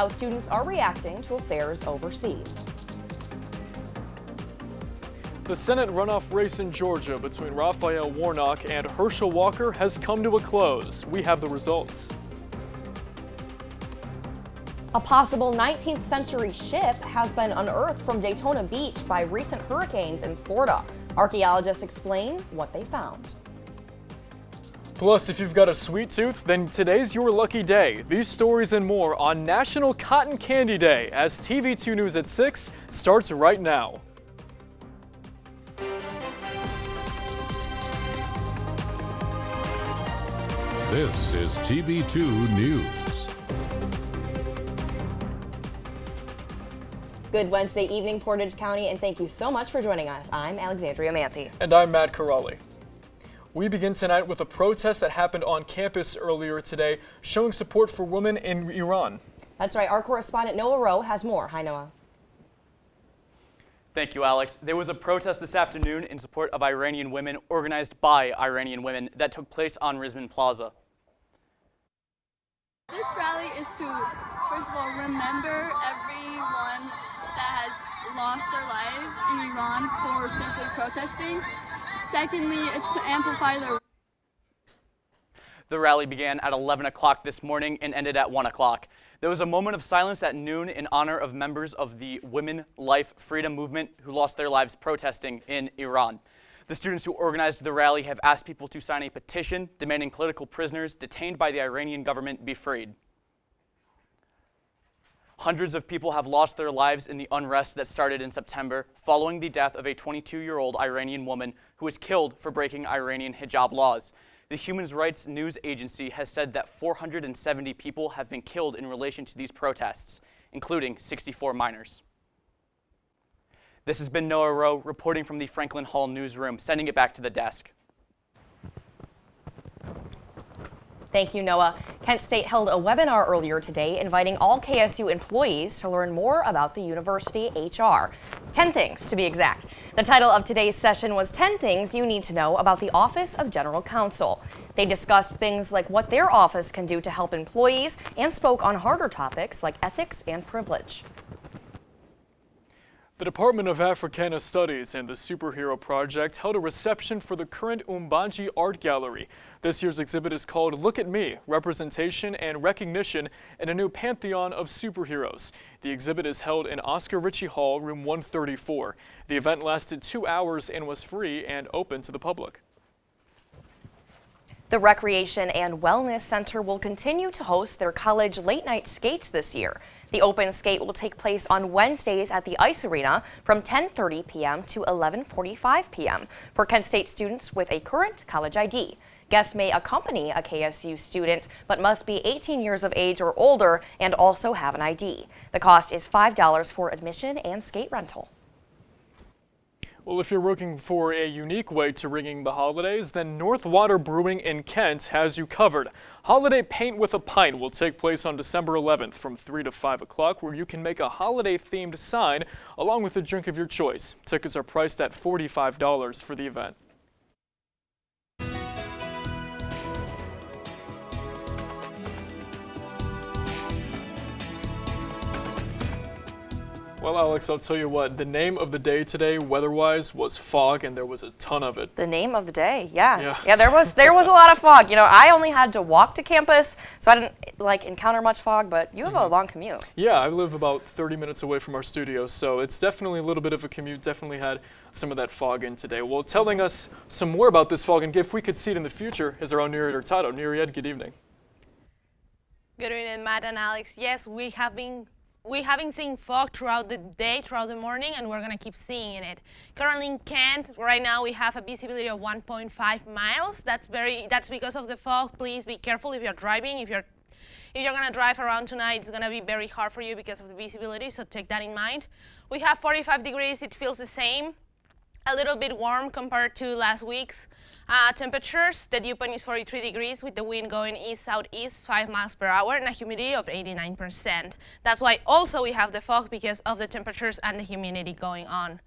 how students are reacting to affairs overseas. The Senate runoff race in Georgia between Raphael Warnock and Herschel Walker has come to a close. We have the results. A possible 19th century ship has been unearthed from Daytona Beach by recent hurricanes in Florida. Archaeologists explain what they found. Plus, if you've got a sweet tooth, then today's your lucky day. These stories and more on National Cotton Candy Day as TV2 News at 6 starts right now. This is TV2 News. Good Wednesday evening, Portage County, and thank you so much for joining us. I'm Alexandria Manthey. And I'm Matt Corrali. We begin tonight with a protest that happened on campus earlier today, showing support for women in Iran. That's right. Our correspondent Noah Rowe has more. Hi, Noah. Thank you, Alex. There was a protest this afternoon in support of Iranian women, organized by Iranian women, that took place on Rizman Plaza. This rally is to, first of all, remember everyone that has lost their lives in Iran for simply protesting. Secondly, it's to amplify their... The rally began at 11 o'clock this morning and ended at 1 o'clock. There was a moment of silence at noon in honor of members of the Women, Life, Freedom movement who lost their lives protesting in Iran. The students who organized the rally have asked people to sign a petition demanding political prisoners detained by the Iranian government be freed. Hundreds of people have lost their lives in the unrest that started in September following the death of a 22-year-old Iranian woman who was killed for breaking Iranian hijab laws. The Human Rights News Agency has said that 470 people have been killed in relation to these protests, including 64 minors. This has been Noah Rowe reporting from the Franklin Hall newsroom, sending it back to the desk. Thank you, Noah. Kent State held a webinar earlier today inviting all KSU employees to learn more about the university HR. 10 things, to be exact. The title of today's session was 10 Things You Need to Know About the Office of General Counsel. They discussed things like what their office can do to help employees and spoke on harder topics like ethics and privilege. The Department of Africana Studies and the Superhero Project held a reception for the current Umbanji Art Gallery. This year's exhibit is called Look at Me, Representation and Recognition in a New Pantheon of Superheroes. The exhibit is held in Oscar Ritchie Hall, room 134. The event lasted 2 hours and was free and open to the public. The Recreation and Wellness Center will continue to host their college late-night skates this year. The open skate will take place on Wednesdays at the Ice Arena from 10:30 p.m. to 11:45 p.m. for Kent State students with a current college ID. Guests may accompany a KSU student, but must be 18 years of age or older and also have an ID. The cost is $5 for admission and skate rental. Well, if you're looking for a unique way to ringing the holidays, then Northwater Brewing in Kent has you covered. Holiday Paint with a Pint will take place on December 11th from 3 to 5 o'clock, where you can make a holiday-themed sign along with a drink of your choice. Tickets are priced at $45 for the event. Well, Alex, I'll tell you what, the name of the day today, weather-wise, was fog, and there was a ton of it. The name of the day, yeah, there was a lot of fog. You know, I only had to walk to campus, so I didn't encounter much fog. But you have a long commute. Yeah, I live about 30 minutes away from our studio, so it's definitely a little bit of a commute. Definitely had some of that fog in today. Well, telling us some more about this fog and if we could see it in the future is our own Nuried Hurtado. Nuried, good evening. Good evening, Matt and Alex. Yes, we have been seeing fog throughout the day, throughout the morning, and we're going to keep seeing it. Currently in Kent, right now we have a visibility of 1.5 miles. That's because of the fog. Please be careful if you're driving. If you're going to drive around tonight, it's going to be very hard for you because of the visibility, so take that in mind. We have 45 degrees. It feels the same. A little bit warm compared to last week's temperatures. The dew point is 43 degrees with the wind going east-southeast 5 miles per hour and a humidity of 89%. That's why also we have the fog because of the temperatures and the humidity going on.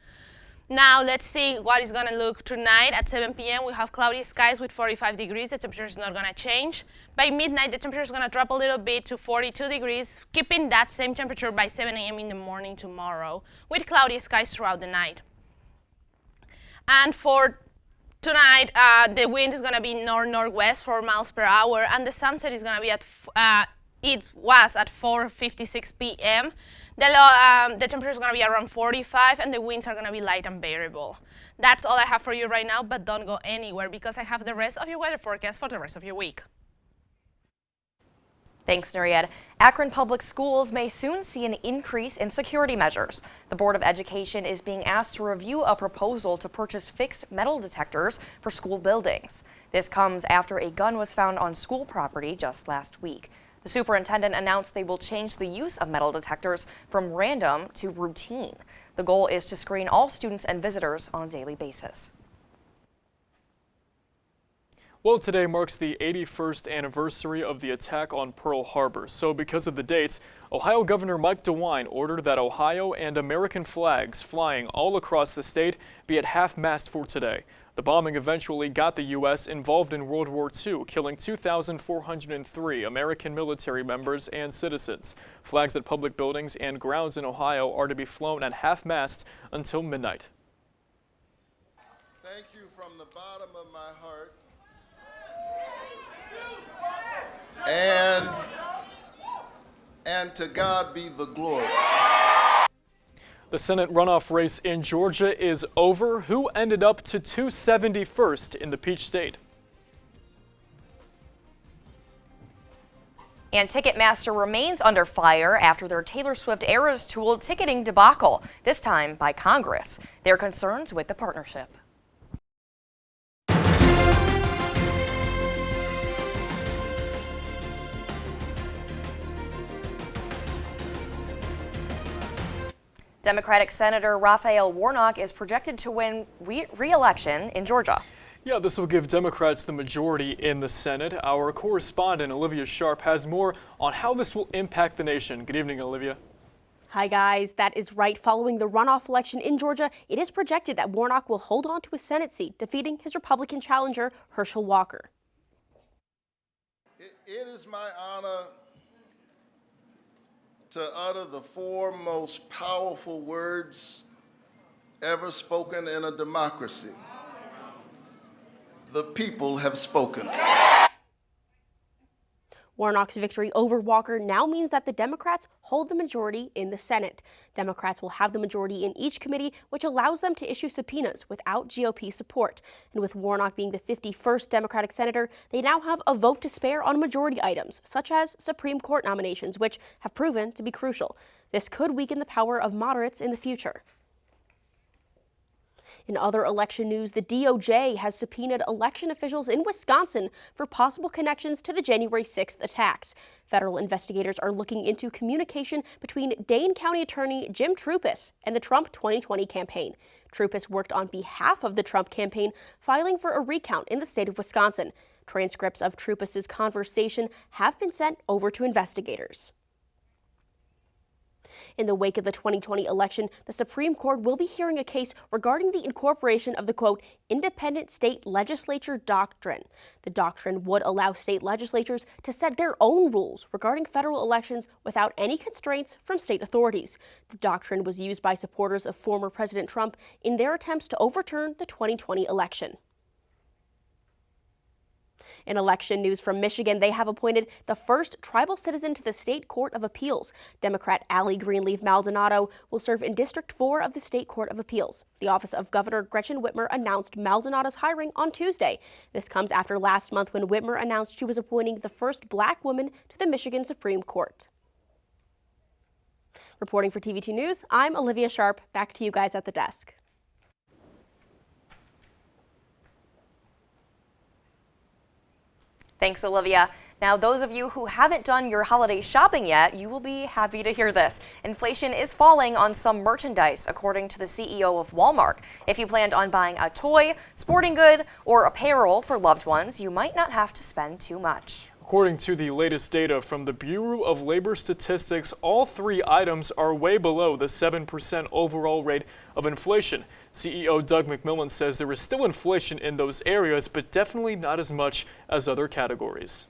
Now let's see what is going to look tonight. At 7 p.m. we have cloudy skies with 45 degrees. The temperature is not going to change. By midnight the temperature is going to drop a little bit to 42 degrees, keeping that same temperature by 7 a.m. in the morning tomorrow with cloudy skies throughout the night. And for tonight, the wind is going to be north-northwest, 4 miles per hour, and the sunset is going to be at, it was at 4:56 p.m. The temperature is going to be around 45, and the winds are going to be light and bearable. That's all I have for you right now, but don't go anywhere because I have the rest of your weather forecast for the rest of your week. Thanks, Nuried. Akron Public Schools may soon see an increase in security measures. The Board of Education is being asked to review a proposal to purchase fixed metal detectors for school buildings. This comes after a gun was found on school property just last week. The superintendent announced they will change the use of metal detectors from random to routine. The goal is to screen all students and visitors on a daily basis. Well, today marks the 81st anniversary of the attack on Pearl Harbor. So because of the dates, Ohio Governor Mike DeWine ordered that Ohio and American flags flying all across the state be at half-mast for today. The bombing eventually got the U.S. involved in World War II, killing 2,403 American military members and citizens. Flags at public buildings and grounds in Ohio are to be flown at half-mast until midnight. Thank you from the bottom of my heart. And to God be the glory. The Senate runoff race in Georgia is over. Who ended up to 271st in the Peach State? And Ticketmaster remains under fire after their Taylor Swift Eras Tour ticketing debacle, this time by Congress. Their concerns with the partnership. Democratic Senator Raphael Warnock is projected to win re-election in Georgia. Yeah, this will give Democrats the majority in the Senate. Our correspondent Olivia Sharp has more on how this will impact the nation. Good evening, Olivia. Hi guys, that is right. Following the runoff election in Georgia, it is projected that Warnock will hold on to his Senate seat, defeating his Republican challenger, Herschel Walker. It is my honor to utter the four most powerful words ever spoken in a democracy. The people have spoken. Warnock's victory over Walker now means that the Democrats hold the majority in the Senate. Democrats will have the majority in each committee, which allows them to issue subpoenas without GOP support. And with Warnock being the 51st Democratic senator, they now have a vote to spare on majority items, such as Supreme Court nominations, which have proven to be crucial. This could weaken the power of moderates in the future. In other election news, the DOJ has subpoenaed election officials in Wisconsin for possible connections to the January 6th attacks. Federal investigators are looking into communication between Dane County Attorney Jim Troupis and the Trump 2020 campaign. Troupis worked on behalf of the Trump campaign, filing for a recount in the state of Wisconsin. Transcripts of Troupis's conversation have been sent over to investigators. In the wake of the 2020 election, the Supreme Court will be hearing a case regarding the incorporation of the, quote, independent state legislature doctrine. The doctrine would allow state legislatures to set their own rules regarding federal elections without any constraints from state authorities. The doctrine was used by supporters of former President Trump in their attempts to overturn the 2020 election. In election news from Michigan, they have appointed the first tribal citizen to the State Court of Appeals. Democrat Allie Greenleaf Maldonado will serve in District 4 of the State Court of Appeals. The office of Governor Gretchen Whitmer announced Maldonado's hiring on Tuesday. This comes after last month when Whitmer announced she was appointing the first black woman to the Michigan Supreme Court. Reporting for TV2 News, I'm Olivia Sharp. Back to you guys at the desk. Thanks, Olivia. Now, those of you who haven't done your holiday shopping yet, you will be happy to hear this. Inflation is falling on some merchandise, according to the CEO of Walmart. If you planned on buying a toy, sporting good, or apparel for loved ones, you might not have to spend too much. According to the latest data from the Bureau of Labor Statistics, all three items are way below the 7% overall rate of inflation. CEO Doug McMillan says there is still inflation in those areas, but definitely not as much as other categories.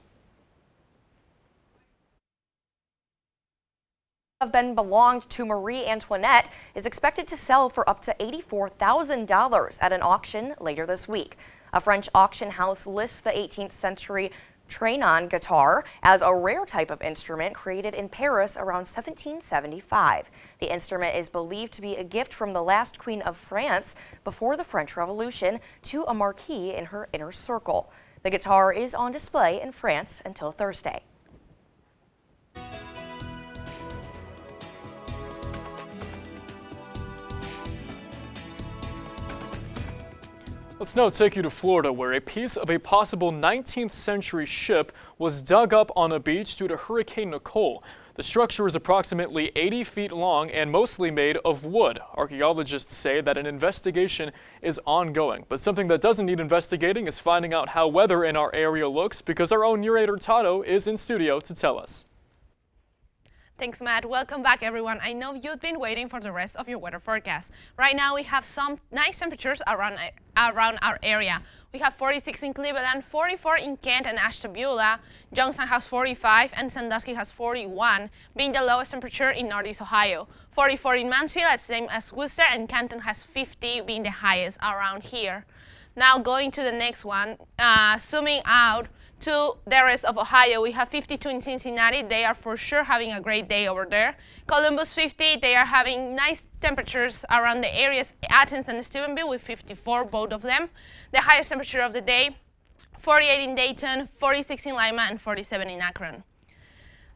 Have been belonged to Marie Antoinette is expected to sell for up to $84,000 at an auction later this week. A French auction house lists the 18th century Tranon guitar as a rare type of instrument created in Paris around 1775. The instrument is believed to be a gift from the last queen of France before the French Revolution to a marquise in her inner circle. The guitar is on display in France until Thursday. Let's now take you to Florida, where a piece of a possible 19th century ship was dug up on a beach due to Hurricane Nicole. The structure is approximately 80 feet long and mostly made of wood. Archaeologists say that an investigation is ongoing, but something that doesn't need investigating is finding out how weather in our area looks, because our own Nuried Hurtado is in studio to tell us. Thanks, Matt. Welcome back, everyone. I know you've been waiting for the rest of your weather forecast. Right now, we have some nice temperatures around our area. We have 46 in Cleveland, 44 in Kent and Ashtabula. Johnstown has 45 and Sandusky has 41, being the lowest temperature in Northeast Ohio. 44 in Mansfield, same as Worcester, and Canton has 50, being the highest around here. Now going to the next one, zooming out to the rest of Ohio, we have 52 in Cincinnati. They are for sure having a great day over there. Columbus 50, they are having nice temperatures around the areas, Athens and Steubenville with 54, both of them. The highest temperature of the day, 48 in Dayton, 46 in Lima, and 47 in Akron.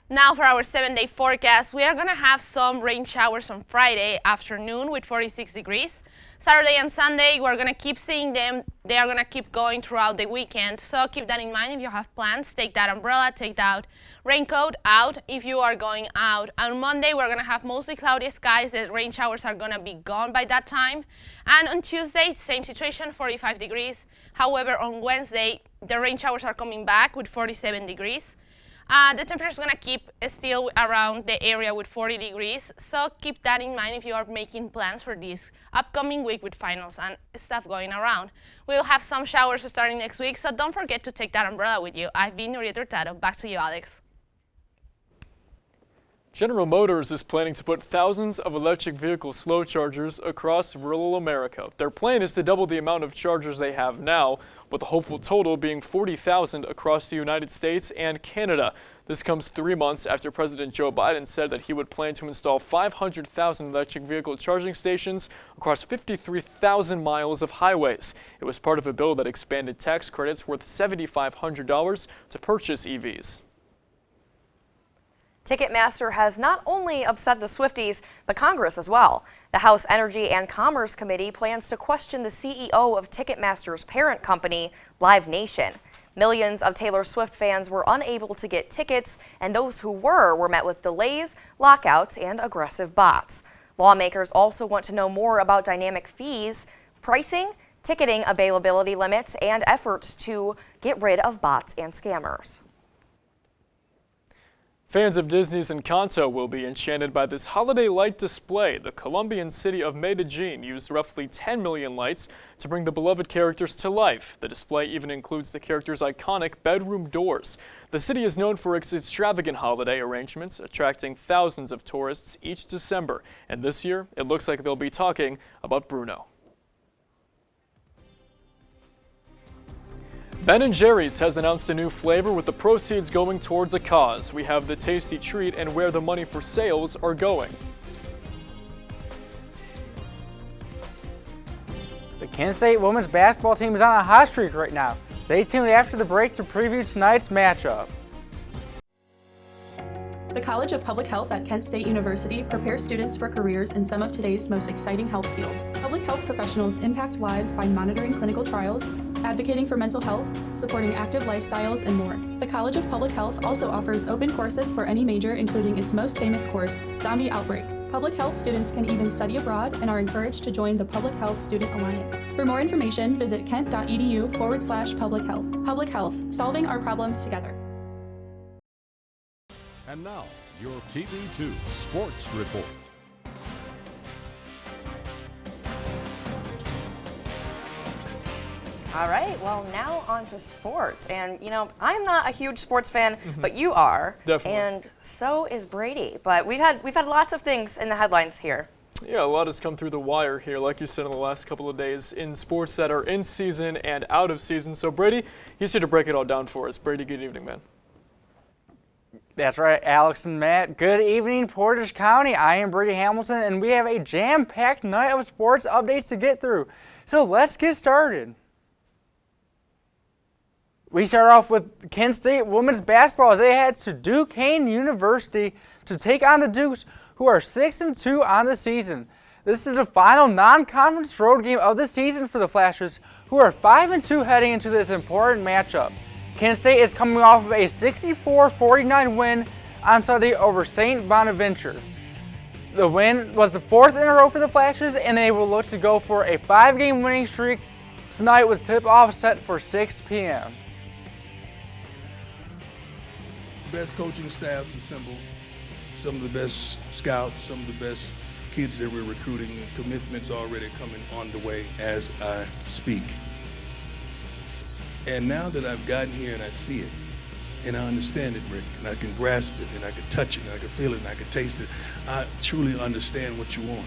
Now for our 7-day forecast, we are going to have some rain showers on Friday afternoon with 46 degrees. Saturday and Sunday, we're going to keep seeing them. They are going to keep going throughout the weekend. So keep that in mind if you have plans. Take that umbrella, take that raincoat out if you are going out. On Monday, we're going to have mostly cloudy skies. The rain showers are going to be gone by that time. And on Tuesday, same situation, 45 degrees. However, on Wednesday, the rain showers are coming back with 47 degrees. The temperature is going to keep still around the area with 40 degrees, so keep that in mind if you are making plans for this upcoming week with finals and stuff going around. We'll have some showers starting next week, so don't forget to take that umbrella with you. I've been Nuried Hurtado. Back to you, Alex. General Motors is planning to put thousands of electric vehicle slow chargers across rural America. Their plan is to double the amount of chargers they have now, with the hopeful total being 40,000 across the United States and Canada. This comes 3 months after President Joe Biden said that he would plan to install 500,000 electric vehicle charging stations across 53,000 miles of highways. It was part of a bill that expanded tax credits worth $7,500 to purchase EVs. Ticketmaster has not only upset the Swifties, but Congress as well. The House Energy and Commerce Committee plans to question the CEO of Ticketmaster's parent company, Live Nation. Millions of Taylor Swift fans were unable to get tickets, and those who were met with delays, lockouts, and aggressive bots. Lawmakers also want to know more about dynamic fees, pricing, ticketing availability limits, and efforts to get rid of bots and scammers. Fans of Disney's Encanto will be enchanted by this holiday light display. The Colombian city of Medellin used roughly 10 million lights to bring the beloved characters to life. The display even includes the characters' iconic bedroom doors. The city is known for its extravagant holiday arrangements, attracting thousands of tourists each December. And this year, it looks like they'll be talking about Bruno. Ben & Jerry's has announced a new flavor with the proceeds going towards a cause. We have the tasty treat and where the money for sales are going. The Kansas State women's basketball team is on a hot streak right now. Stay tuned after the break to preview tonight's matchup. The College of Public Health at Kent State University prepares students for careers in some of today's most exciting health fields. Public health professionals impact lives by monitoring clinical trials, advocating for mental health, supporting active lifestyles, and more. The College of Public Health also offers open courses for any major, including its most famous course, Zombie Outbreak. Public health students can even study abroad and are encouraged to join the Public Health Student Alliance. For more information, visit kent.edu/public health. Public health, solving our problems together. And now, your TV2 Sports Report. All right, well, now on to sports. And, you know, I'm not a huge sports fan, but you are. Definitely. And so is Brady. But we've had lots of things in the headlines here. Yeah, a lot has come through the wire here, like you said, in the last couple of days in sports that are in season and out of season. So, Brady, he's here to break it all down for us. Brady, good evening, man. That's right, Alex and Matt. Good evening, Portage County. I am Brady Hamilton, and we have a jam-packed night of sports updates to get through. So let's get started. We start off with Kent State women's basketball as they head to Duquesne University to take on the Dukes, who are 6-2 on the season. This is the final non-conference road game of the season for the Flashes, who are 5-2 heading into this important matchup. Kent State is coming off of a 64-49 win on Sunday over St. Bonaventure. The win was the fourth in a row for the Flashes, and they will look to go for a 5-game winning streak tonight with tip-off set for 6 p.m. Best coaching staffs assembled, some of the best scouts, some of the best kids that we're recruiting, and commitments already coming on the way as I speak. And now that I've gotten here and I see it, and I understand it, Rick, and I can grasp it, and I can touch it, and I can feel it, and I can taste it, I truly understand what you want.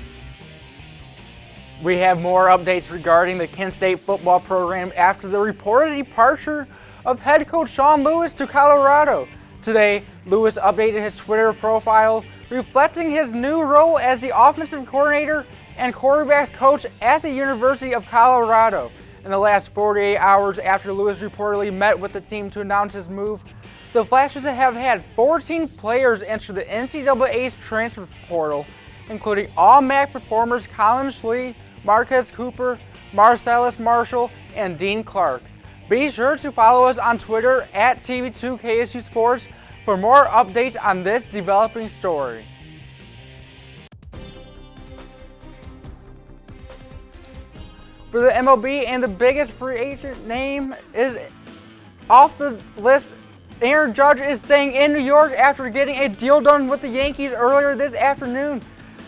We have more updates regarding the Kent State football program after the reported departure of head coach Sean Lewis to Colorado. Today, Lewis updated his Twitter profile, reflecting his new role as the offensive coordinator and quarterbacks coach at the University of Colorado. In the last 48 hours after Lewis reportedly met with the team to announce his move, the Flashes have had 14 players enter the NCAA's transfer portal, including all MAC performers Colin Schlee, Marquez Cooper, Marcellus Marshall, and Dean Clark. Be sure to follow us on Twitter at TV2KSU Sports for more updates on this developing story. For the MLB, and the biggest free agent name is off the list, Aaron Judge is staying in New York after getting a deal done with the Yankees earlier this afternoon.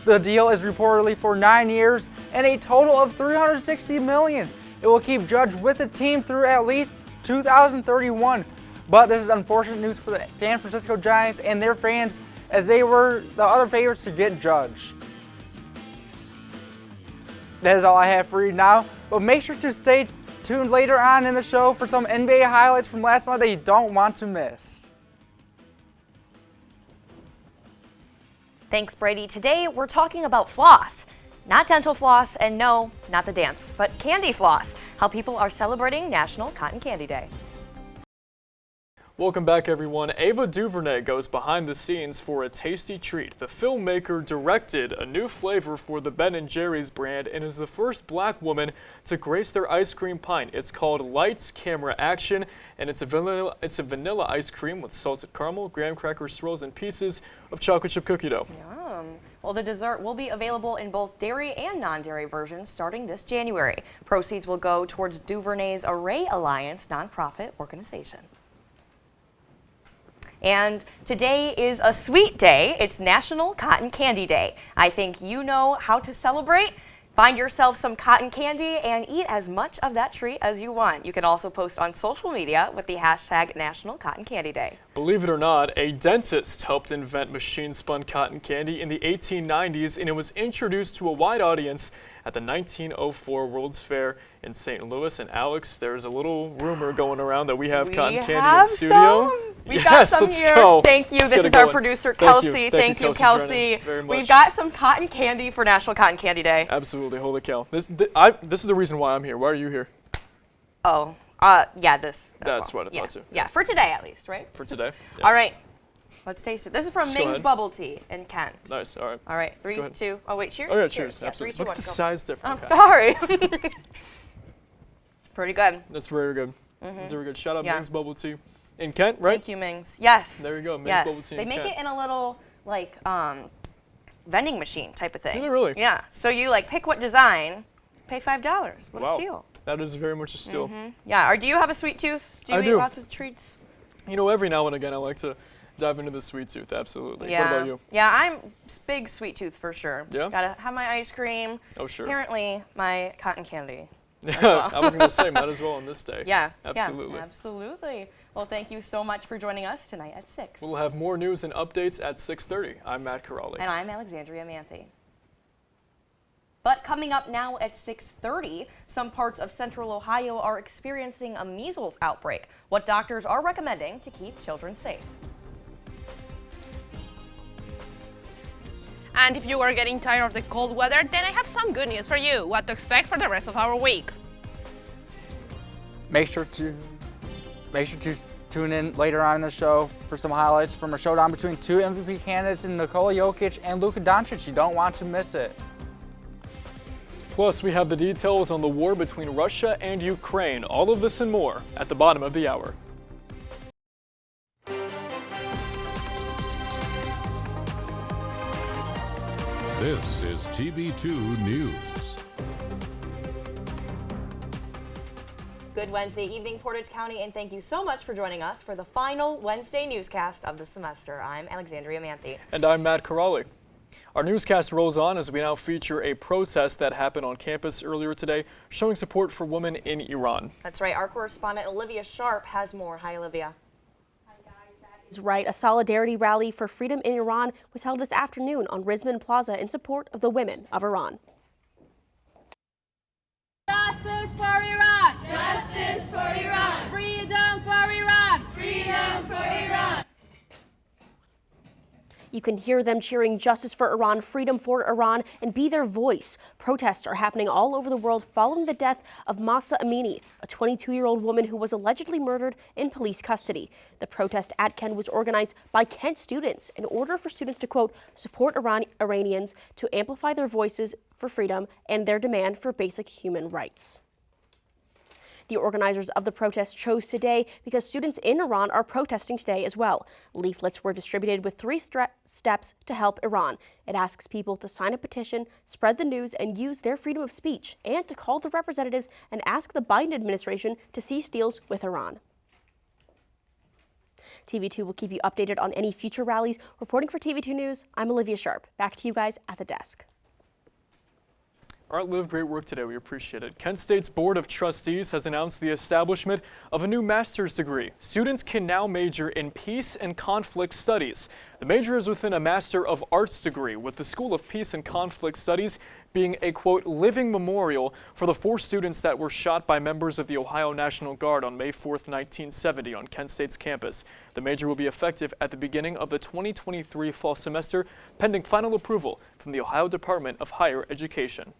The deal is reportedly for 9 years and a total of $360 million. It will keep Judge with the team through at least 2031. But this is unfortunate news for the San Francisco Giants and their fans, as they were the other favorites to get Judge. That is all I have for you now, but make sure to stay tuned later on in the show for some NBA highlights from last night that you don't want to miss. Thanks, Brady. Today, we're talking about floss. Not dental floss, and no, not the dance, but candy floss. How people are celebrating National Cotton Candy Day. Welcome back, everyone. Ava DuVernay goes behind the scenes for a tasty treat. The filmmaker directed a new flavor for the Ben & Jerry's brand and is the first black woman to grace their ice cream pint. It's called Lights, Camera, Action, and it's a vanilla ice cream with salted caramel, graham cracker swirls, and pieces of chocolate chip cookie dough. Yum. Well, the dessert will be available in both dairy and non-dairy versions starting this January. Proceeds will go towards DuVernay's Array Alliance nonprofit organization. And today is a sweet day. It's National Cotton Candy Day. I think you know how to celebrate. Find yourself some cotton candy and eat as much of that treat as you want. You can also post on social media with the hashtag National Cotton Candy Day. Believe it or not, a dentist helped invent machine-spun cotton candy in the 1890s, and it was introduced to a wide audience at the 1904 World's Fair in St. Louis. And Alex, there's a little rumor going around that we have cotton candy in studio. We've got some let's here. go. Thank you. This is our producer, Kelsey. Thank you, Kelsey. Very much. We've got some cotton candy for National Cotton Candy Day. Absolutely. Holy cow. This is the reason why I'm here. Why are you here? Oh, yeah, this. That's what I thought too. Yeah, for today at least, right? For today. Yeah. All right. Let's taste it. This is from Just go Ming's ahead. Bubble Tea in Kent. Nice. All right. All right. Let's 3, 2. Oh, wait. Cheers. Oh, yeah, cheers. cheers. Absolutely. 3, 2, Look 1, at the go. size difference. Oh, sorry. Pretty good. That's very good. That's very good. Shout out Yeah. Ming's Bubble Tea in Kent, right? Thank you, Ming's. Yes. There you go. Ming's Yes. Bubble Tea They in make Kent. it in a little, like, vending machine type of thing. Do they really? Yeah. So you, like, pick what design, pay $5. What Wow. a steal. That is very much a steal. Yeah. Or do you have a sweet tooth? Do you I eat do. lots of treats? You know, every now and again I like to Dive into the sweet tooth, absolutely. Yeah. What about you? Yeah, I'm big sweet tooth for sure. Yeah? Gotta have my ice cream. Oh, sure. Apparently, my cotton candy. Yeah, I was going to say, might as well on this day. Yeah. Absolutely. Yeah, absolutely. Well, thank you so much for joining us tonight at 6. We'll have more news and updates at 6:30. I'm Matt Corrali. And I'm Alexandria Manthey. But coming up now at 6:30, some parts of central Ohio are experiencing a measles outbreak. What doctors are recommending to keep children safe. And if you are getting tired of the cold weather, then I have some good news for you. What to expect for the rest of our week. Make sure to tune in later on in the show for some highlights from a showdown between two MVP candidates in Nikola Jokic and Luka Doncic. You don't want to miss it. Plus, we have the details on the war between Russia and Ukraine. All of this and more at the bottom of the hour. This is TV2 News. Good Wednesday evening, Portage County, and thank you so much for joining us for the final Wednesday newscast of the semester. I'm Alexandria Manthey. And I'm Matt Corrali. Our newscast rolls on as we now feature a protest that happened on campus earlier today, showing support for women in Iran. That's right. Our correspondent Olivia Sharp has more. Hi, Olivia. Is right. A solidarity rally for freedom in Iran was held this afternoon on Rizman Plaza in support of the women of Iran. Justice for Iran! Justice for Iran! Freedom for Iran! Freedom for Iran! You can hear them cheering justice for Iran, freedom for Iran, and be their voice. Protests are happening all over the world following the death of Mahsa Amini, a 22-year-old woman who was allegedly murdered in police custody. The protest at Kent was organized by Kent students in order for students to, quote, support Iranians to amplify their voices for freedom and their demand for basic human rights. The organizers of the protest chose today because students in Iran are protesting today as well. Leaflets were distributed with 3 steps to help Iran. It asks people to sign a petition, spread the news, and use their freedom of speech, and to call the representatives and ask the Biden administration to cease deals with Iran. TV2 will keep you updated on any future rallies. Reporting for TV2 News, I'm Olivia Sharp. Back to you guys at the desk. All right, Liv, great work today. We appreciate it. Kent State's Board of Trustees has announced the establishment of a new master's degree. Students can now major in peace and conflict studies. The major is within a Master of Arts degree, with the School of Peace and Conflict Studies being a, quote, living memorial for the 4 students that were shot by members of the Ohio National Guard on May 4th, 1970 on Kent State's campus. The major will be effective at the beginning of the 2023 fall semester, pending final approval from the Ohio Department of Higher Education.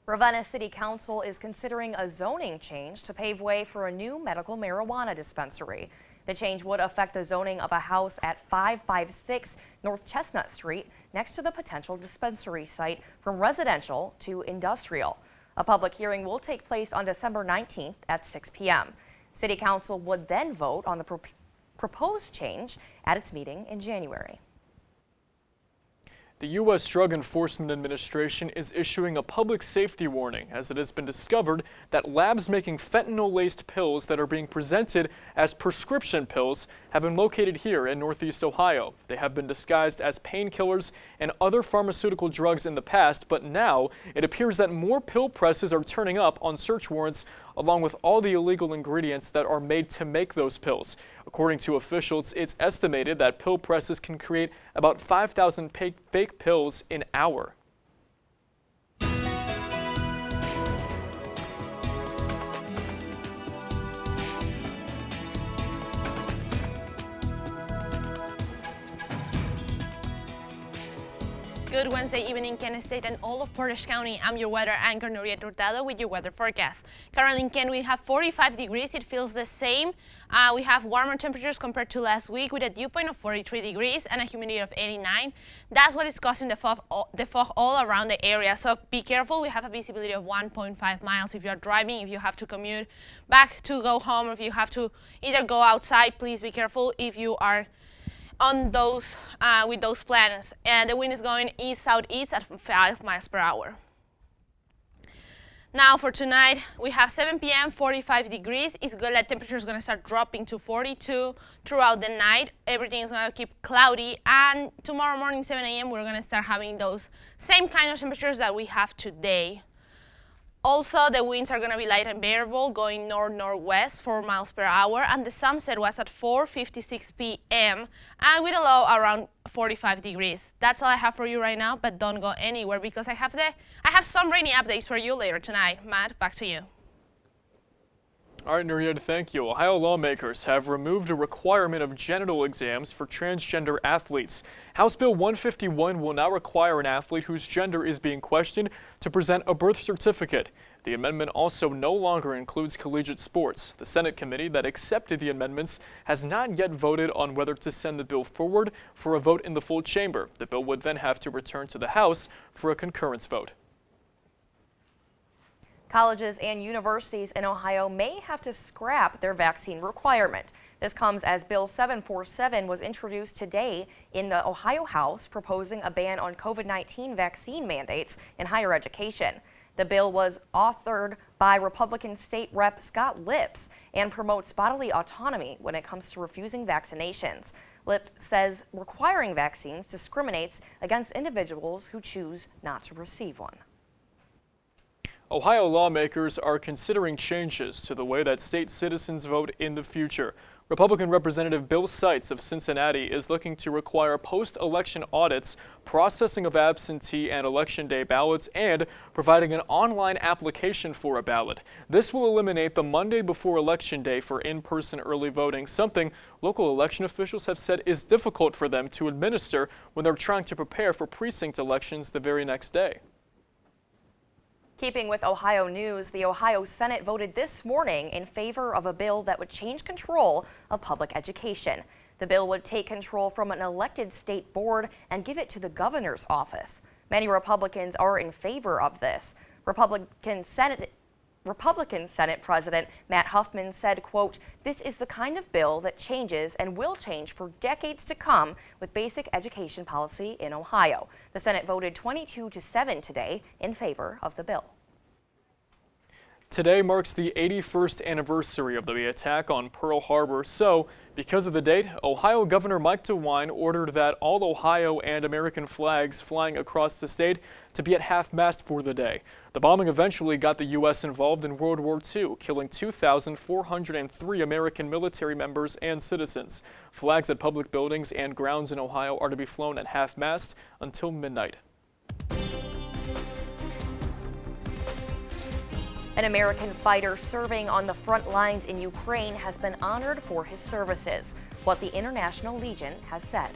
Ravenna City Council is considering a zoning change to pave way for a new medical marijuana dispensary. The change would affect the zoning of a house at 556 North Chestnut Street next to the potential dispensary site from residential to industrial. A public hearing will take place on December 19th at 6 p.m. City Council would then vote on the proposed change at its meeting in January. The U.S. Drug Enforcement Administration is issuing a public safety warning as it has been discovered that labs making fentanyl-laced pills that are being presented as prescription pills have been located here in Northeast Ohio. They have been disguised as painkillers and other pharmaceutical drugs in the past, but now it appears that more pill presses are turning up on search warrants along with all the illegal ingredients that are made to make those pills. According to officials, it's estimated that pill presses can create about 5,000 fake pills an hour. Good Wednesday evening, Kent State and all of Portage County. I'm your weather anchor, Nuried Hurtado, with your weather forecast. Currently in Kent, we have 45 degrees. It feels the same. We have warmer temperatures compared to last week with a dew point of 43 degrees and a humidity of 89. That's what is causing the fog all around the area. So be careful. We have a visibility of 1.5 miles if you're driving, if you have to commute back to go home, or if you have to either go outside, please be careful if you are on those with those plans. And the wind is going east-southeast at 5 miles per hour. Now for tonight, we have 7 p.m., 45 degrees. It's good that temperature is going to start dropping to 42 throughout the night. Everything is going to keep cloudy. And tomorrow morning, 7 a.m., we're going to start having those same kind of temperatures that we have today. Also, the winds are going to be light and variable, going north-northwest, 4 miles per hour, and the sunset was at 4:56 p.m. and with a low around 45 degrees. That's all I have for you right now, but don't go anywhere because I have some rainy updates for you later tonight. Matt, back to you. All right, Nuried, thank you. Ohio lawmakers have removed a requirement of genital exams for transgender athletes. House Bill 151 will now require an athlete whose gender is being questioned to present a birth certificate. The amendment also no longer includes collegiate sports. The Senate committee that accepted the amendments has not yet voted on whether to send the bill forward for a vote in the full chamber. The bill would then have to return to the House for a concurrence vote. Colleges and universities in Ohio may have to scrap their vaccine requirement. This comes as Bill 747 was introduced today in the Ohio House, proposing a ban on COVID-19 vaccine mandates in higher education. The bill was authored by Republican State Rep Scott Lips and promotes bodily autonomy when it comes to refusing vaccinations. Lips says requiring vaccines discriminates against individuals who choose not to receive one. Ohio lawmakers are considering changes to the way that state citizens vote in the future. Republican Representative Bill Seitz of Cincinnati is looking to require post-election audits, processing of absentee and election day ballots, and providing an online application for a ballot. This will eliminate the Monday before Election Day for in-person early voting, something local election officials have said is difficult for them to administer when they're trying to prepare for precinct elections the very next day. Keeping with Ohio news, the Ohio Senate voted this morning in favor of a bill that would change control of public education. The bill would take control from an elected state board and give it to the governor's office. Many Republicans are in favor of this. Republican Senate President Matt Huffman said, quote, "This is the kind of bill that changes and will change for decades to come with basic education policy in Ohio." The Senate voted 22-7 today in favor of the bill. Today marks the 81st anniversary of the attack on Pearl Harbor, so because of the date, Ohio Governor Mike DeWine ordered that all Ohio and American flags flying across the state to be at half-mast for the day. The bombing eventually got the U.S. involved in World War II, killing 2,403 American military members and citizens. Flags at public buildings and grounds in Ohio are to be flown at half-mast until midnight. An American fighter serving on the front lines in Ukraine has been honored for his services, what the International Legion has said.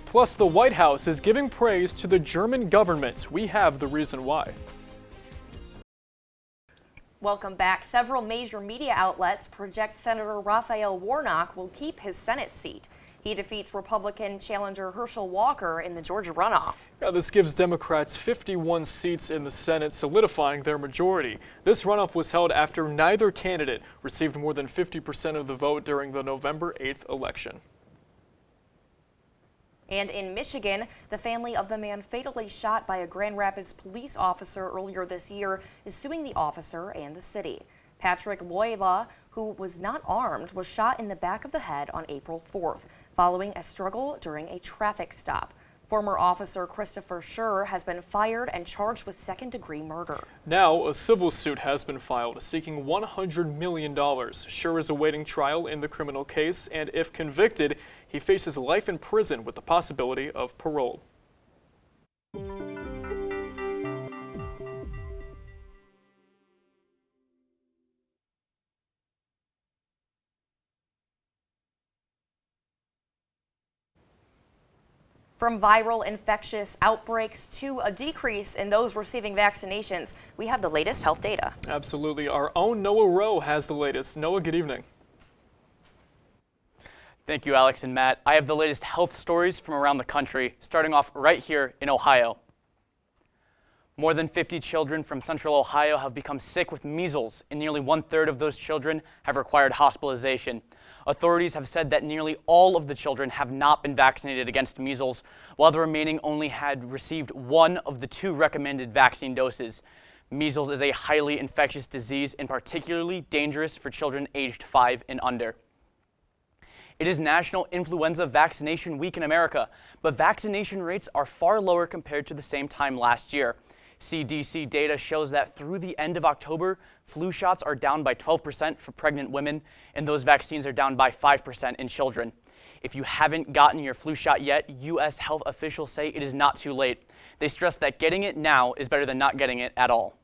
Plus, the White House is giving praise to the German government. We have the reason why. Welcome back. Several major media outlets project Senator Raphael Warnock will keep his Senate seat. He defeats Republican challenger Herschel Walker in the Georgia runoff. Yeah, this gives Democrats 51 seats in the Senate, solidifying their majority. This runoff was held after neither candidate received more than 50% of the vote during the November 8th election. And in Michigan, the family of the man fatally shot by a Grand Rapids police officer earlier this year is suing the officer and the city. Patrick Loyola, who was not armed, was shot in the back of the head on April 4th, following a struggle during a traffic stop. Former officer Christopher Schur has been fired and charged with second-degree murder. Now, a civil suit has been filed seeking $100 million. Schur is awaiting trial in the criminal case, and if convicted, he faces life in prison with the possibility of parole. From viral infectious outbreaks to a decrease in those receiving vaccinations, we have the latest health data. Absolutely. Our own Noah Rowe has the latest. Noah, good evening. Thank you, Alex and Matt. I have the latest health stories from around the country, starting off right here in Ohio. More than 50 children from central Ohio have become sick with measles, and nearly 1/3 of those children have required hospitalization. Authorities have said that nearly all of the children have not been vaccinated against measles, while the remaining only had received one of the 2 recommended vaccine doses. Measles is a highly infectious disease and particularly dangerous for children aged 5 and under. It is National Influenza Vaccination Week in America, but vaccination rates are far lower compared to the same time last year. CDC data shows that through the end of October, flu shots are down by 12% for pregnant women, and those vaccines are down by 5% in children. If you haven't gotten your flu shot yet, U.S. health officials say it is not too late. They stress that getting it now is better than not getting it at all.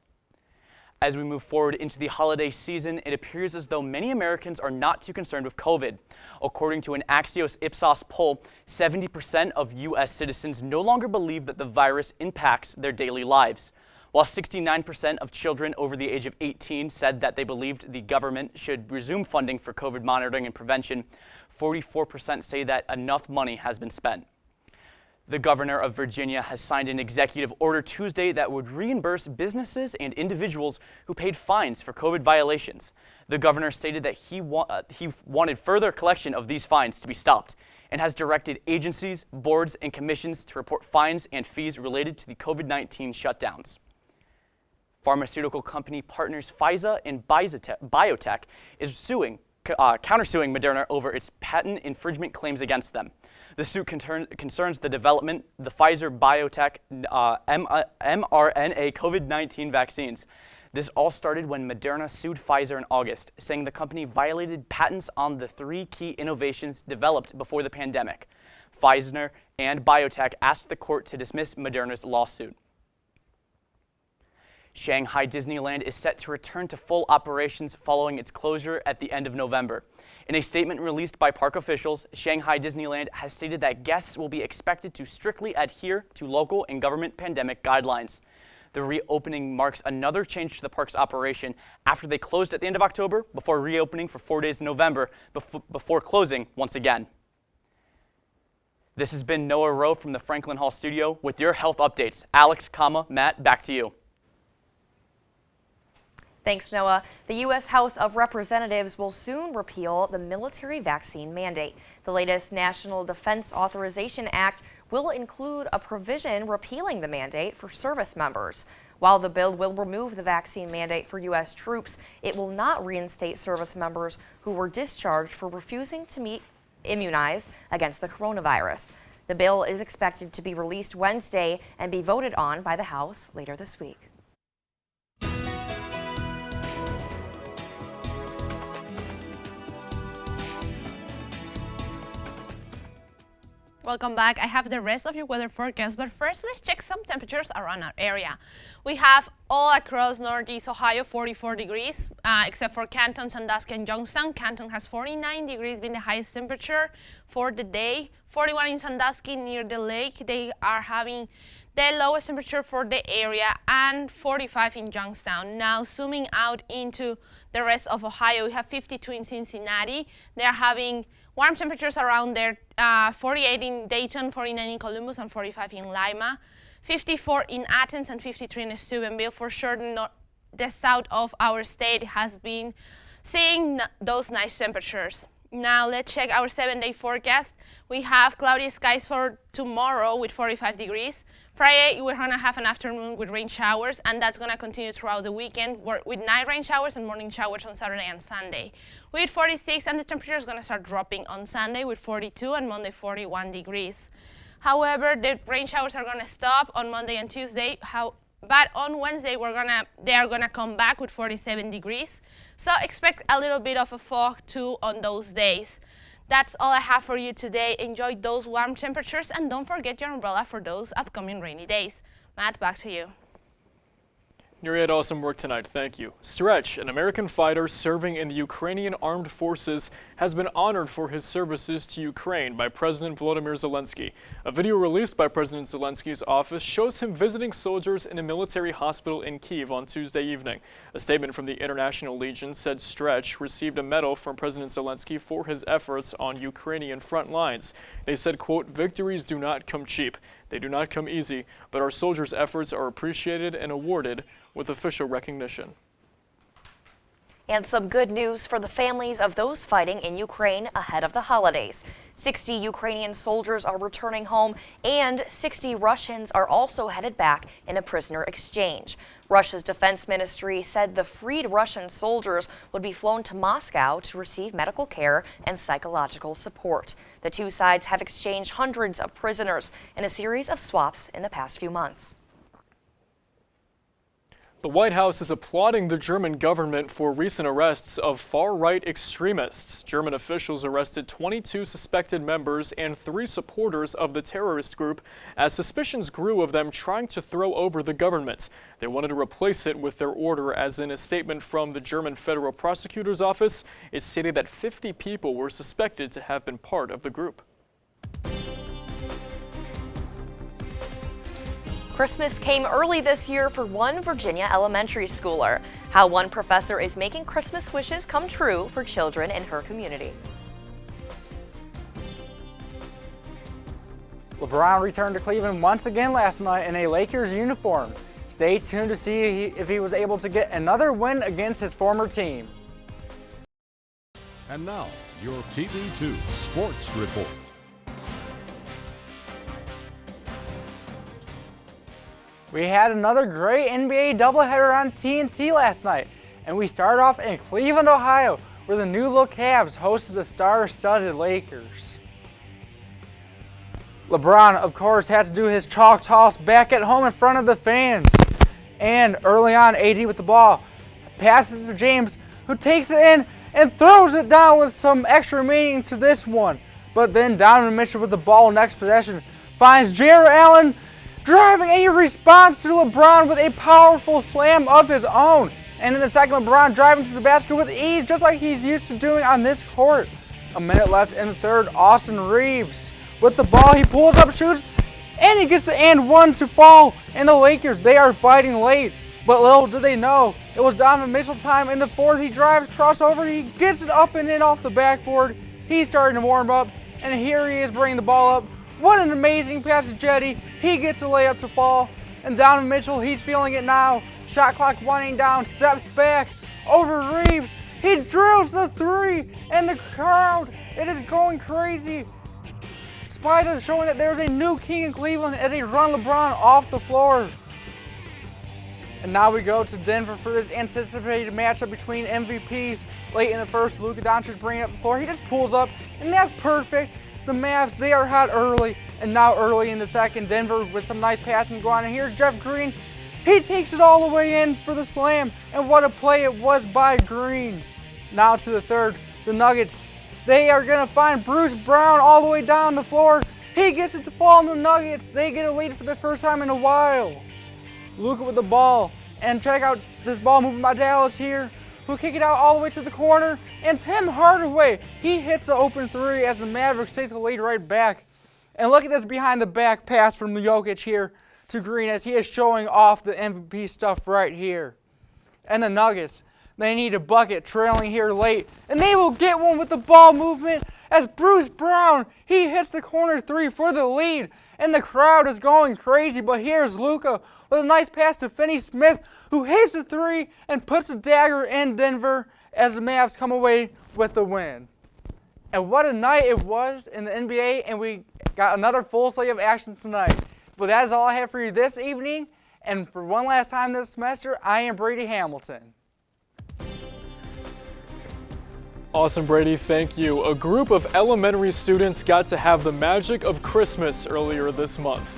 As we move forward into the holiday season, it appears as though many Americans are not too concerned with COVID. According to an Axios Ipsos poll, 70% of U.S. citizens no longer believe that the virus impacts their daily lives, while 69% of children over the age of 18 said that they believed the government should resume funding for COVID monitoring and prevention. 44% say that enough money has been spent. The governor of Virginia has signed an executive order Tuesday that would reimburse businesses and individuals who paid fines for COVID violations. The governor stated that he wanted further collection of these fines to be stopped and has directed agencies, boards, and commissions to report fines and fees related to the COVID-19 shutdowns. Pharmaceutical company partners Pfizer and Biotech is countersuing Moderna over its patent infringement claims against them. The suit concerns the development of the Pfizer-Biotech mRNA COVID-19 vaccines. This all started when Moderna sued Pfizer in August, saying the company violated patents on the 3 key innovations developed before the pandemic. Pfizer and Biotech asked the court to dismiss Moderna's lawsuit. Shanghai Disneyland is set to return to full operations following its closure at the end of November. In a statement released by park officials, Shanghai Disneyland has stated that guests will be expected to strictly adhere to local and government pandemic guidelines. The reopening marks another change to the park's operation after they closed at the end of October before reopening for 4 days in November before closing once again. This has been Noah Rowe from the Franklin Hall studio with your health updates. Alex, Matt, back to you. Thanks, Noah. The U.S. House of Representatives will soon repeal the military vaccine mandate. The latest National Defense Authorization Act will include a provision repealing the mandate for service members. While the bill will remove the vaccine mandate for U.S. troops, it will not reinstate service members who were discharged for refusing to be immunized against the coronavirus. The bill is expected to be released Wednesday and be voted on by the House later this week. Welcome back. I have the rest of your weather forecast, but first let's check some temperatures around our area. We have all across Northeast Ohio 44 degrees, except for Canton, Sandusky, and Youngstown. Canton has 49 degrees being the highest temperature for the day. 41 in Sandusky near the lake. They are having the lowest temperature for the area, and 45 in Youngstown. Now zooming out into the rest of Ohio, we have 52 in Cincinnati. They are having warm temperatures around there, 48 in Dayton, 49 in Columbus, and 45 in Lima, 54 in Athens, and 53 in Steubenville. For sure, the south of our state has been seeing those nice temperatures. Now let's check our 7-day forecast. We have cloudy skies for tomorrow with 45 degrees. Friday, we're going to have an afternoon with rain showers, and that's going to continue throughout the weekend with night rain showers and morning showers on Saturday and Sunday. With 46, and the temperature is going to start dropping on Sunday with 42 and Monday 41 degrees. However, the rain showers are going to stop on Monday and Tuesday. But on Wednesday, they are going to come back with 47 degrees. So expect a little bit of a fog too on those days. That's all I have for you today. Enjoy those warm temperatures and don't forget your umbrella for those upcoming rainy days. Matt, back to you. Nuried, awesome work tonight. Thank you. Stretch, an American fighter serving in the Ukrainian armed forces, has been honored for his services to Ukraine by President Volodymyr Zelensky. A video released by President Zelensky's office shows him visiting soldiers in a military hospital in Kyiv on Tuesday evening. A statement from the International Legion said Stretch received a medal from President Zelensky for his efforts on Ukrainian front lines. They said, quote, "Victories do not come cheap. They do not come easy, but our soldiers' efforts are appreciated and awarded with official recognition. And some good news for the families of those fighting in Ukraine ahead of the holidays. 60 Ukrainian soldiers are returning home, and 60 Russians are also headed back in a prisoner exchange. Russia's defense ministry said the freed Russian soldiers would be flown to Moscow to receive medical care and psychological support. The two sides have exchanged hundreds of prisoners in a series of swaps in the past few months. The White House is applauding the German government for recent arrests of far-right extremists. German officials arrested 22 suspected members and 3 supporters of the terrorist group as suspicions grew of them trying to throw over the government. They wanted to replace it with their order, as in a statement from the German Federal Prosecutor's Office, it stated that 50 people were suspected to have been part of the group. Christmas came early this year for one Virginia elementary schooler. How one professor is making Christmas wishes come true for children in her community. LeBron returned to Cleveland once again last night in a Lakers uniform. Stay tuned to see if he was able to get another win against his former team. And now, your TV2 Sports Report. We had another great NBA doubleheader on TNT last night, and we started off in Cleveland, Ohio, where the new-look Cavs hosted the star-studded Lakers. LeBron, of course, had to do his chalk toss back at home in front of the fans. And early on, AD with the ball passes to James, who takes it in and throws it down with some extra meaning to this one. But then Donovan Mitchell with the ball next possession finds Jarrett Allen driving a response to LeBron with a powerful slam of his own. And in the second, LeBron driving to the basket with ease, just like he's used to doing on this court. A minute left in the third, Austin Reeves with the ball, he pulls up, shoots, and he gets the and one to fall. And the Lakers, they are fighting late. But little do they know, it was Donovan Mitchell time in the fourth. He drives, crossover, he gets it up and in off the backboard. He's starting to warm up, and here he is bringing the ball up. What an amazing pass to Jetty. He gets the layup to fall. And Donovan Mitchell, he's feeling it now. Shot clock winding down, steps back over Reeves. He drills the three, and the crowd, it is going crazy. Spider showing that there's a new king in Cleveland as they run LeBron off the floor. And now we go to Denver for this anticipated matchup between MVPs. Late in the first, Luka Doncic bringing up the floor. He just pulls up, and that's perfect. The Mavs, they are hot early, and now early in the second, Denver with some nice passing going on. And here's Jeff Green. He takes it all the way in for the slam, and what a play it was by Green. Now to the third, the Nuggets. They are going to find Bruce Brown all the way down the floor. He gets it to fall on the Nuggets. They get a lead for the first time in a while. Luka with the ball, and check out this ball moving by Dallas here. Who kick it out all the way to the corner, and Tim Hardaway, he hits the open three as the Mavericks take the lead right back. And look at this behind the back pass from Jokic here to Green as he is showing off the MVP stuff right here. And the Nuggets, they need a bucket trailing here late, and they will get one with the ball movement as Bruce Brown, he hits the corner three for the lead. And the crowd is going crazy, but here's Luka with a nice pass to Finney-Smith, who hits the three and puts a dagger in Denver as the Mavs come away with the win. And what a night it was in the NBA, and we got another full slate of action tonight. But that is all I have for you this evening, and for one last time this semester, I am Brady Hamilton. Awesome, Brady, thank you. A group of elementary students got to have the magic of Christmas earlier this month.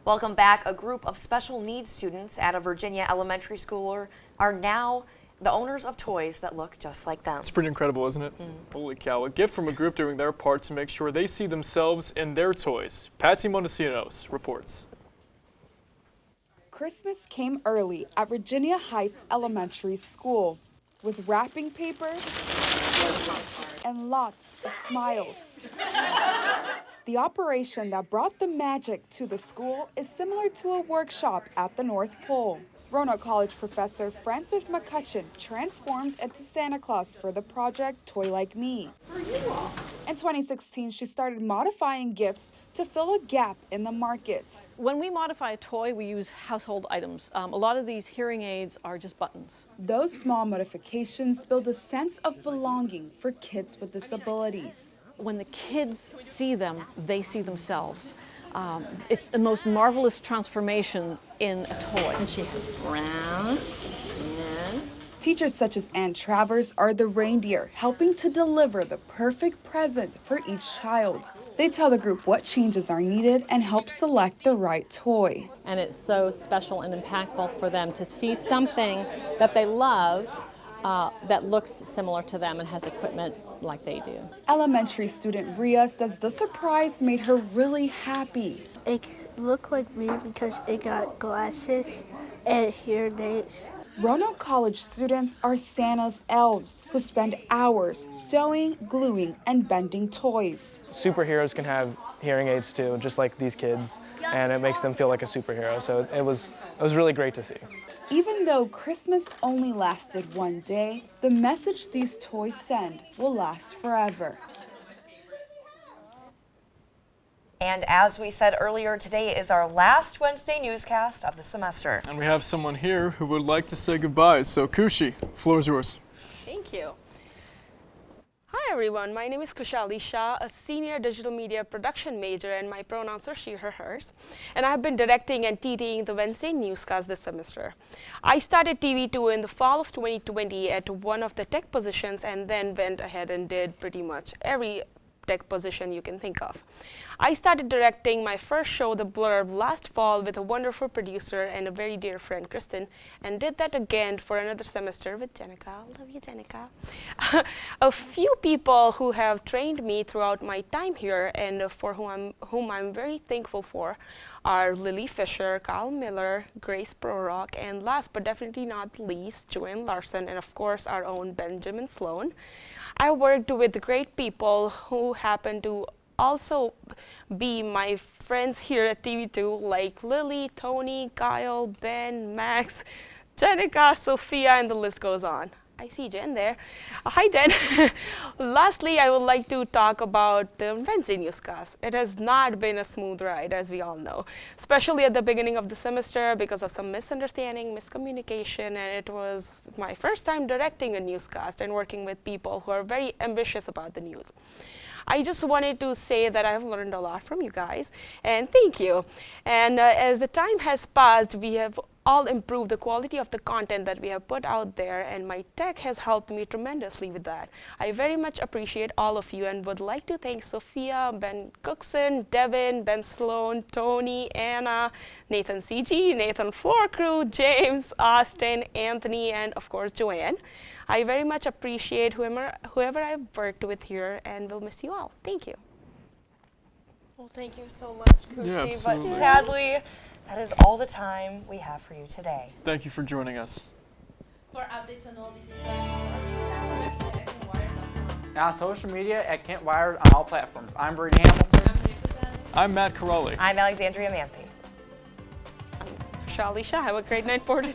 Welcome back. A group of special needs students at a Virginia elementary school are now the owners of toys that look just like them. It's pretty incredible, isn't it? Holy cow. A gift from a group doing their part to make sure they see themselves in their toys. Patsy Montesinos reports. Christmas came early at Virginia Heights Elementary School with wrapping paper and lots of smiles. The operation that brought the magic to the school is similar to a workshop at the North Pole. Roanoke College professor Frances McCutcheon transformed into Santa Claus for the project Toy Like Me. In 2016, she started modifying gifts to fill a gap in the market. When we modify a toy, we use household items. A lot of these hearing aids are just buttons. Those small modifications build a sense of belonging for kids with disabilities. When the kids see them, they see themselves. It's the most marvelous transformation in a toy. And she has brown skin. Teachers such as Ann Travers are the reindeer, helping to deliver the perfect present for each child. They tell the group what changes are needed and help select the right toy. And it's so special and impactful for them to see something that they love that looks similar to them and has equipment like they do. Elementary student Ria says the surprise made her really happy. It looked like me because it got glasses and hearing aids. Roanoke College students are Santa's elves who spend hours sewing, gluing, and bending toys. Superheroes can have hearing aids too, just like these kids, and it makes them feel like a superhero. So it was really great to see. Even though Christmas only lasted one day, the message these toys send will last forever. And as we said earlier, today is our last Wednesday newscast of the semester. And we have someone here who would like to say goodbye. So Khushi, floor is yours. Thank you. Hi everyone, my name is Khushi Ishah, a senior digital media production major, and my pronouns are she, her, hers. And I've been directing and TDing the Wednesday newscast this semester. I started TV2 in the fall of 2020 at one of the tech positions and then went ahead and did pretty much every tech position you can think of. I started directing my first show, The Blurb, last fall with a wonderful producer and a very dear friend, Kristen, and did that again for another semester with Jenica. I love you, Jenica. A few people who have trained me throughout my time here and for whom I'm very thankful for are Lily Fisher, Kyle Miller, Grace Prorock, and last but definitely not least, Joanne Larson, and of course our own Benjamin Sloan. I worked with great people who happen to also be my friends here at TV2, like Lily, Tony, Kyle, Ben, Max, Jenica, Sophia, and the list goes on. I see Jen there. Hi, Jen. Lastly, I would like to talk about the Wednesday newscast. It has not been a smooth ride, as we all know, especially at the beginning of the semester because of some misunderstanding, miscommunication, and it was my first time directing a newscast and working with people who are very ambitious about the news. I just wanted to say that I've learned a lot from you guys, and thank you. And as the time has passed, we have all improved the quality of the content that we have put out there, and my tech has helped me tremendously with that. I very much appreciate all of you and would like to thank Sophia, Ben Cookson, Devin, Ben Sloan, Tony, Anna, Nathan CG, Nathan Floor Crew, James, Austin, Anthony, and of course Joanne. I very much appreciate whoever I've worked with here and will miss you all. Thank you. Well, thank you so much, Khushi, Yeah, absolutely. but sadly, that is all the time we have for you today. Thank you for joining us. For updates on all these events, And on social media at Kent Wired on all platforms. I'm Brady Hamilton. I'm Matt Caroli. I'm Alexandria Manthey. I'm Khushi Ishah. Have a great night, Portage.